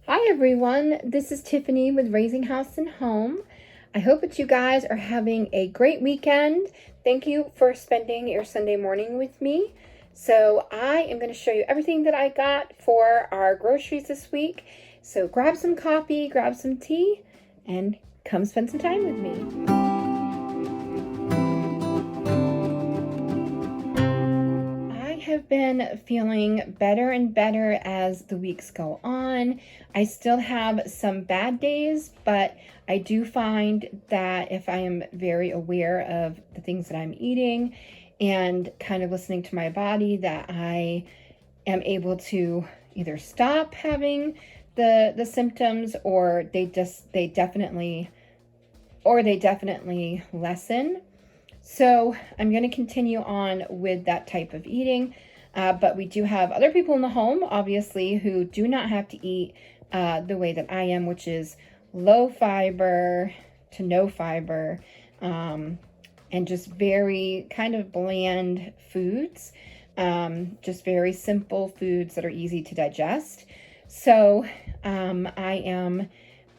Hi everyone, this is Tiffany with Raising House and Home. I hope that you guys are having a great weekend. Thank you for spending your Sunday morning with me. So I am going to show you everything that I got for our groceries this week. So grab some coffee, grab some tea, and come spend some time with me. I have been feeling better and better as the weeks go on. I still have some bad days, but I do find that if I am very aware of the things that I'm eating and kind of listening to my body, that I am able to either stop having the symptoms or they definitely lessen. So I'm going to continue on with that type of eating. But we do have other people in the home, obviously, who do not have to eat the way that I am, which is low fiber to no fiber, and just very kind of bland foods, just very simple foods that are easy to digest. So I am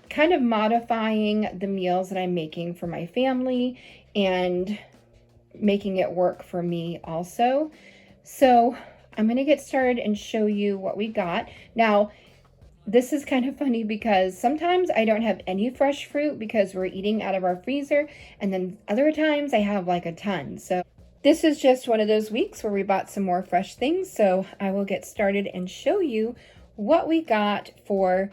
kind of modifying the meals that I'm making for my family and making it work for me also. So I'm going to get started and show you what we got. Now, this is kind of funny because sometimes I don't have any fresh fruit because we're eating out of our freezer, and then other times I have like a ton. So this is just one of those weeks where we bought some more fresh things. So I will get started and show you what we got for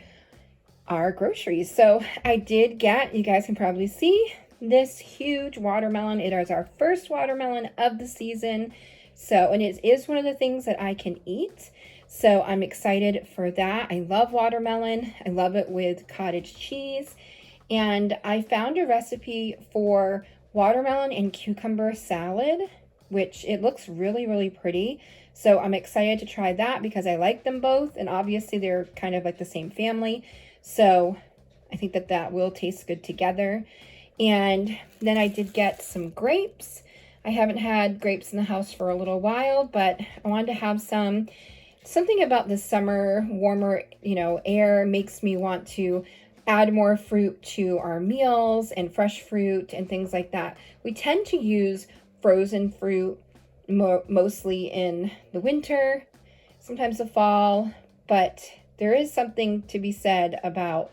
our groceries. So I did get, you guys can probably see, this huge watermelon. It is our first watermelon of the season. So, and it is one of the things that I can eat. So I'm excited for that. I love watermelon. I love it with cottage cheese. And I found a recipe for watermelon and cucumber salad, which it looks really, really pretty. So I'm excited to try that because I like them both. And obviously they're kind of like the same family. So I think that that will taste good together. And then I did get some grapes. I haven't had grapes in the house for a little while, but I wanted to have some. Something about the summer, warmer, air makes me want to add more fruit to our meals and fresh fruit and things like that. We tend to use frozen fruit mostly in the winter, sometimes the fall, but there is something to be said about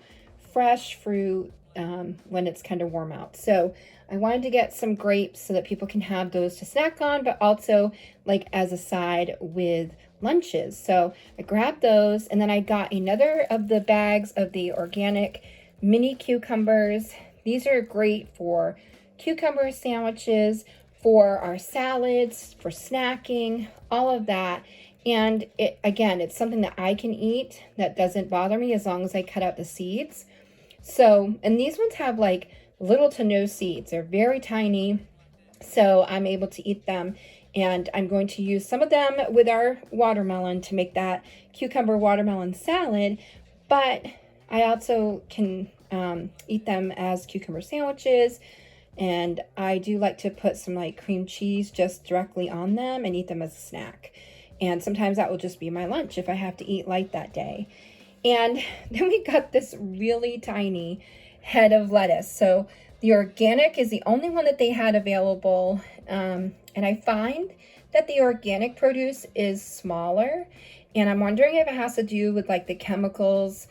fresh fruit when it's kind of warm out. So I wanted to get some grapes so that people can have those to snack on, but also like as a side with lunches. So I grabbed those, and then I got another of the bags of the organic mini cucumbers. These are great for cucumber sandwiches, for our salads, for snacking, all of that. And it's something that I can eat that doesn't bother me as long as I cut out the seeds. So, and these ones have like little to no seeds. They're very tiny. So I'm able to eat them. And I'm going to use some of them with our watermelon to make that cucumber watermelon salad. But I also can eat them as cucumber sandwiches. And I do like to put some like cream cheese just directly on them and eat them as a snack. And sometimes that will just be my lunch if I have to eat light that day. And then we got this really tiny head of lettuce. So the organic is the only one that they had available. And I find that the organic produce is smaller. And I'm wondering if it has to do with like the chemicals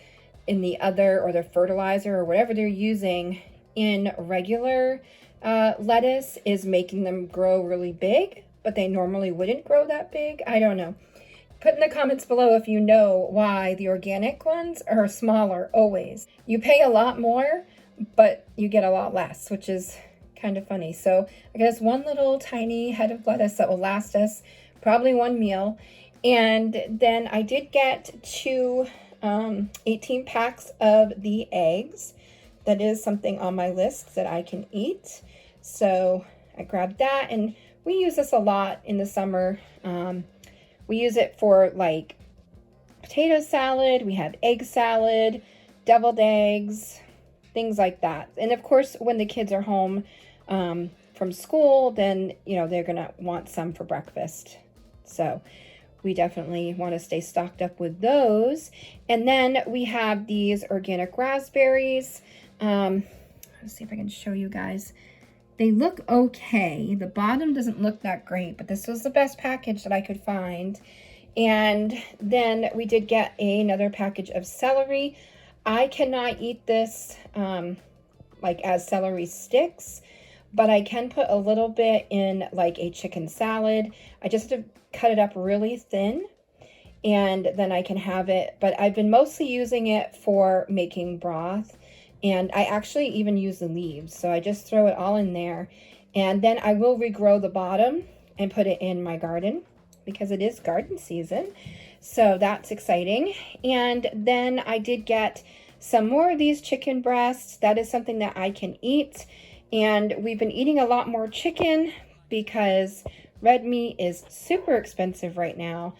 in the other, or the fertilizer or whatever they're using in regular lettuce is making them grow really big, but they normally wouldn't grow that big. I don't know. Put in the comments below if you know why the organic ones are smaller always. You pay a lot more, but you get a lot less, which is kind of funny. So I guess one little tiny head of lettuce that will last us probably one meal. And then I did get two 18 packs of the eggs. That is something on my list that I can eat. So I grabbed that, and we use this a lot in the summer. We use it for like potato salad. We have egg salad, deviled eggs, things like that. And of course, when the kids are home from school, then, they're going to want some for breakfast. So we definitely want to stay stocked up with those. And then we have these organic raspberries. Let's see if I can show you guys. They look okay. The bottom doesn't look that great, but this was the best package that I could find. And then we did get another package of celery. I cannot eat this like as celery sticks, but I can put a little bit in like a chicken salad. I just have to cut it up really thin and then I can have it. But I've been mostly using it for making broth, and I actually even use the leaves. So I just throw it all in there, and then I will regrow the bottom and put it in my garden because it is garden season. So that's exciting. And then I did get some more of these chicken breasts. That is something that I can eat. And we've been eating a lot more chicken because red meat is super expensive right now.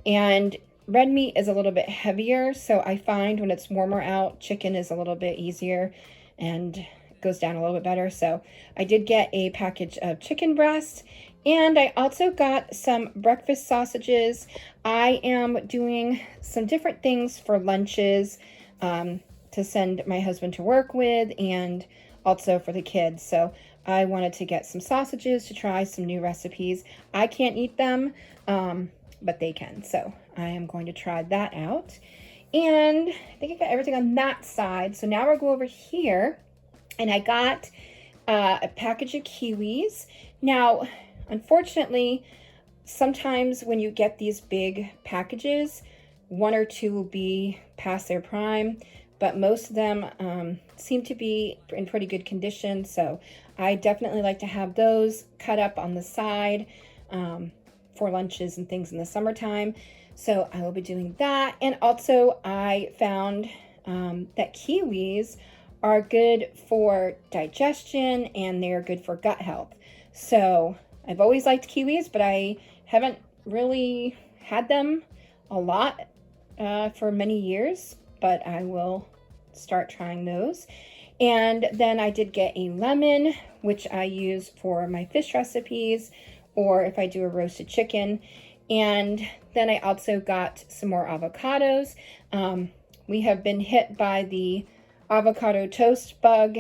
And red meat is a little bit heavier. So I find when it's warmer out, chicken is a little bit easier and goes down a little bit better. So I did get a package of chicken breasts. And I also got some breakfast sausages. I am doing some different things for lunches to send my husband to work with, and also for the kids. So I wanted to get some sausages to try some new recipes. I can't eat them, but they can. So I am going to try that out. And I think I got everything on that side. So now we'll go over here. And I got a package of kiwis. Now, unfortunately, sometimes when you get these big packages, one or two will be past their prime, but most of them seem to be in pretty good condition. So I definitely like to have those cut up on the side for lunches and things in the summertime. So I will be doing that. And also I found that kiwis are good for digestion and they're good for gut health. So I've always liked kiwis, but I haven't really had them a lot for many years, but I will start trying those. And then I did get a lemon, which I use for my fish recipes or if I do a roasted chicken. And then I also got some more avocados. We have been hit by the avocado toast bug.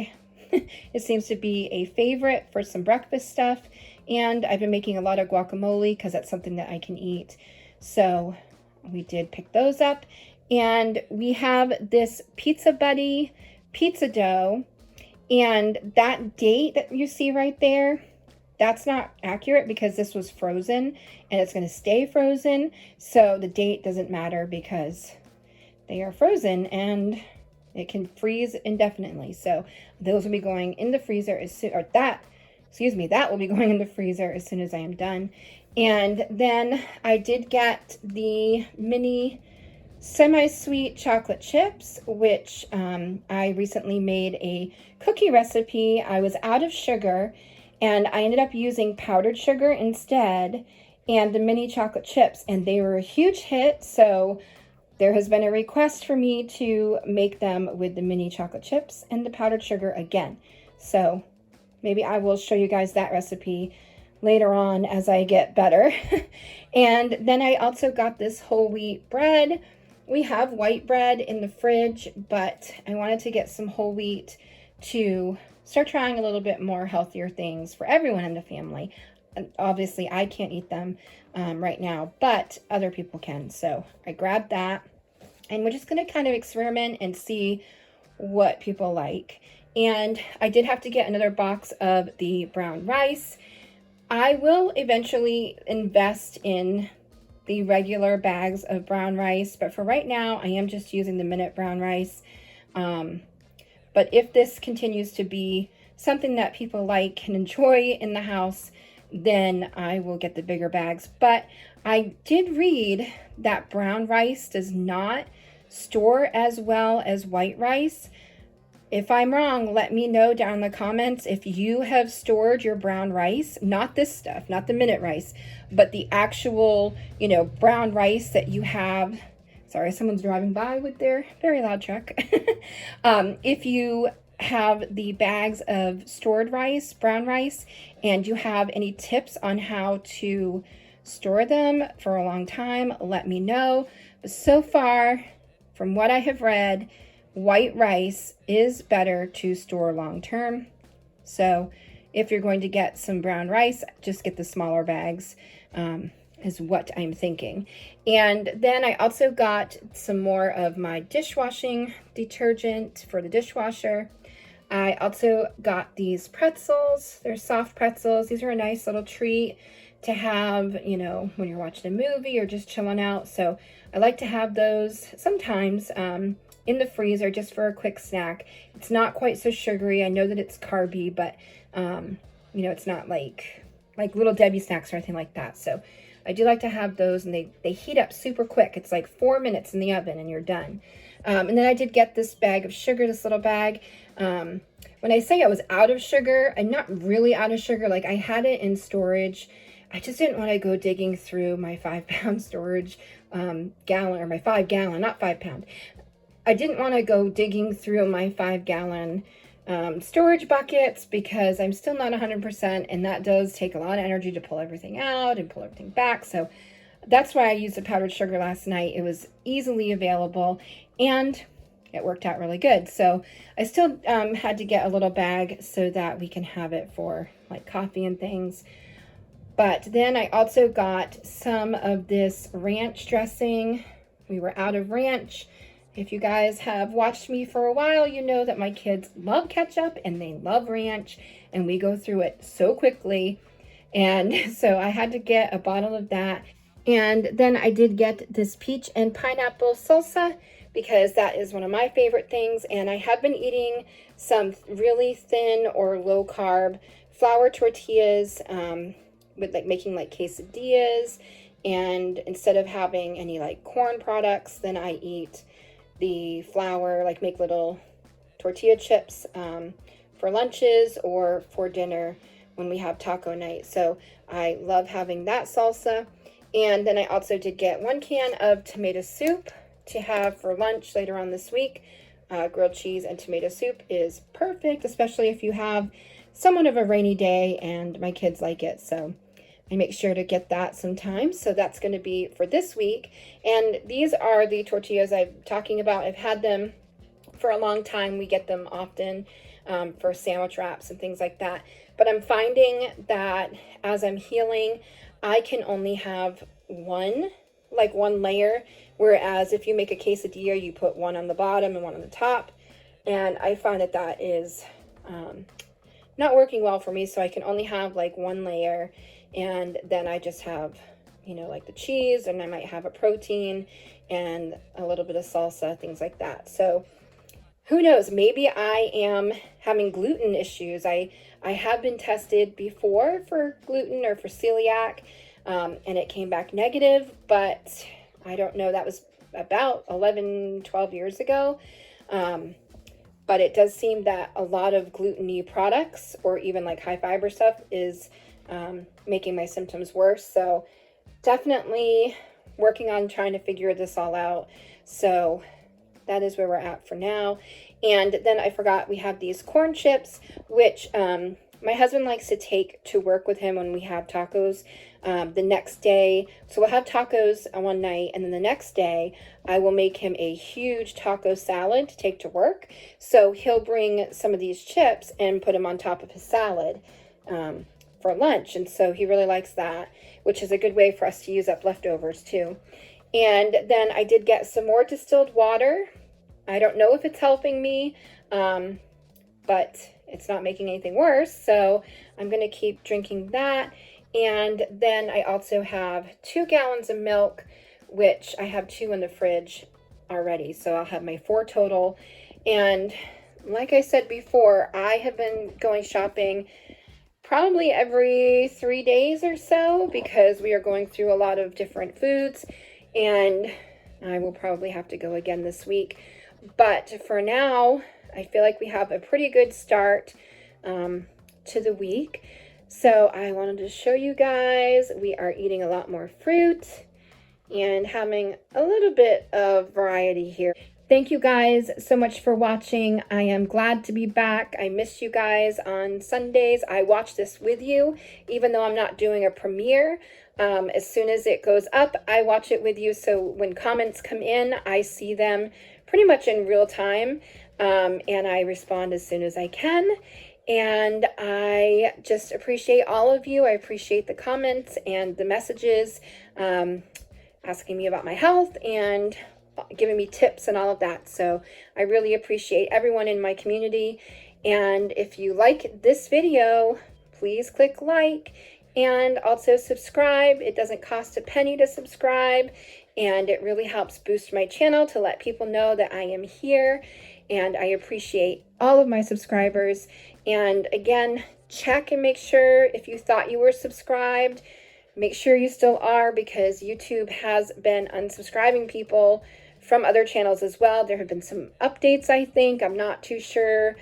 It seems to be a favorite for some breakfast stuff. And I've been making a lot of guacamole because that's something that I can eat. So we did pick those up. And we have this Pizza Buddy pizza dough. And that date that you see right there, that's not accurate because this was frozen and it's going to stay frozen. So the date doesn't matter because they are frozen and it can freeze indefinitely. So those will be going in the freezer as soon, or that will be going in the freezer as soon as I am done. And then I did get the mini semi-sweet chocolate chips, which I recently made a cookie recipe. I was out of sugar and I ended up using powdered sugar instead and the mini chocolate chips, and they were a huge hit. So there has been a request for me to make them with the mini chocolate chips and the powdered sugar again. So maybe I will show you guys that recipe later on as I get better. And then I also got this whole wheat bread. We have white bread in the fridge, but I wanted to get some whole wheat to start trying a little bit more healthier things for everyone in the family. And obviously, I can't eat them right now, but other people can. So I grabbed that, and we're just going to kind of experiment and see what people like. And I did have to get another box of the brown rice. I will eventually invest in the regular bags of brown rice, but for right now, I am just using the minute brown rice. But if this continues to be something that people like and enjoy in the house, then I will get the bigger bags. But I did read that brown rice does not store as well as white rice. If I'm wrong, let me know down in the comments if you have stored your brown rice, not this stuff, not the minute rice, but the actual, brown rice that you have. Sorry, someone's driving by with their very loud truck. If you have the bags of stored rice, brown rice, and you have any tips on how to store them for a long time, let me know. But so far, from what I have read, white rice is better to store long term. So if you're going to get some brown rice, just get the smaller bags, is what I'm thinking. And then I also got some more of my dishwashing detergent for the dishwasher. I also got these pretzels. They're soft pretzels. These are a nice little treat to have, you know, when you're watching a movie or just chilling out. So I like to have those sometimes in the freezer just for a quick snack. It's not quite so sugary. I know that it's carby, but you know, it's not like Little Debbie snacks or anything like that. So I do like to have those, and they heat up super quick. It's like 4 minutes in the oven and you're done. And then I did get this bag of sugar, this little bag. When I say I was out of sugar, I'm not really out of sugar. Like, I had it in storage. I just didn't want to go digging through my 5-pound storage gallon, or my 5-gallon, not 5-pound. I didn't want to go digging through my 5-gallon storage buckets, because I'm still not 100%, and that does take a lot of energy to pull everything out and pull everything back. So that's why I used the powdered sugar last night. It was easily available and it worked out really good. So I still had to get a little bag so that we can have it for like coffee and things. But then I also got some of this ranch dressing. We were out of ranch. If you guys have watched me for a while, you know that my kids love ketchup and they love ranch, and we go through it so quickly. And so I had to get a bottle of that. And then I did get this peach and pineapple salsa, because that is one of my favorite things. And I have been eating some really thin or low carb flour tortillas, with like making like quesadillas. And instead of having any like corn products, then I eat the flour, like make little tortilla chips for lunches or for dinner when we have taco night. So I love having that salsa. And then I also did get 1 can of tomato soup to have for lunch later on this week. Grilled cheese and tomato soup is perfect, especially if you have somewhat of a rainy day, and my kids like it. So I make sure to get that sometimes. So that's going to be for this week. And these are the tortillas I'm talking about. I've had them for a long time. We get them often for sandwich wraps and things like that. But I'm finding that as I'm healing, I can only have one layer. Whereas if you make a quesadilla, you put one on the bottom and one on the top. And I find that that is not working well for me. So I can only have like one layer. And then I just have, you know, like the cheese, and I might have a protein and a little bit of salsa, things like that. So who knows, maybe I am having gluten issues. I have been tested before for gluten or for celiac, and it came back negative, but I don't know, that was about 11, 12 years ago. But it does seem that a lot of gluten-y products, or even like high fiber stuff, is making my symptoms worse. So definitely working on trying to figure this all out. So that is where we're at for now. And then I forgot, we have these corn chips, which my husband likes to take to work with him when we have tacos the next day. So we'll have tacos one night, and then the next day I will make him a huge taco salad to take to work. So he'll bring some of these chips and put them on top of his salad for lunch. And so he really likes that, which is a good way for us to use up leftovers too. And then I did get some more distilled water. I don't know if it's helping me, but it's not making anything worse. So I'm going to keep drinking that. And then I also have 2 gallons of milk, which I have 2 in the fridge already. So I'll have my 4 total. And like I said before, I have been going shopping probably every 3 days or so, because we are going through a lot of different foods, and I will probably have to go again this week. But for now, I feel like we have a pretty good start to the week. So I wanted to show you guys, we are eating a lot more fruit and having a little bit of variety here. thank you guys so much for watching. I am glad to be back. I miss you guys on Sundays. I watch this with you, even though I'm not doing a premiere. As soon as it goes up, I watch it with you. So when comments come in, I see them pretty much in real time. And I respond as soon as I can. And I just appreciate all of you. I appreciate the comments and the messages, asking me about my health and giving me tips and all of that. So I really appreciate everyone in my community. And if you like this video, please click like and also subscribe. It doesn't cost a penny to subscribe, and it really helps boost my channel to let people know that I am here. And I appreciate all of my subscribers. And again, check and make sure if you thought you were subscribed, make sure you still are, because YouTube has been unsubscribing people from other channels as well. There have been some updates, I think. I'm not too sure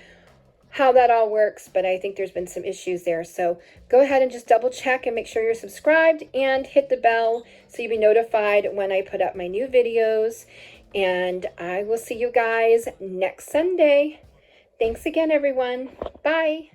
how that all works, but I think there's been some issues there. So go ahead and just double check and make sure you're subscribed and hit the bell so you'll be notified when I put up my new videos. And I will see you guys next Sunday. Thanks again, everyone. Bye.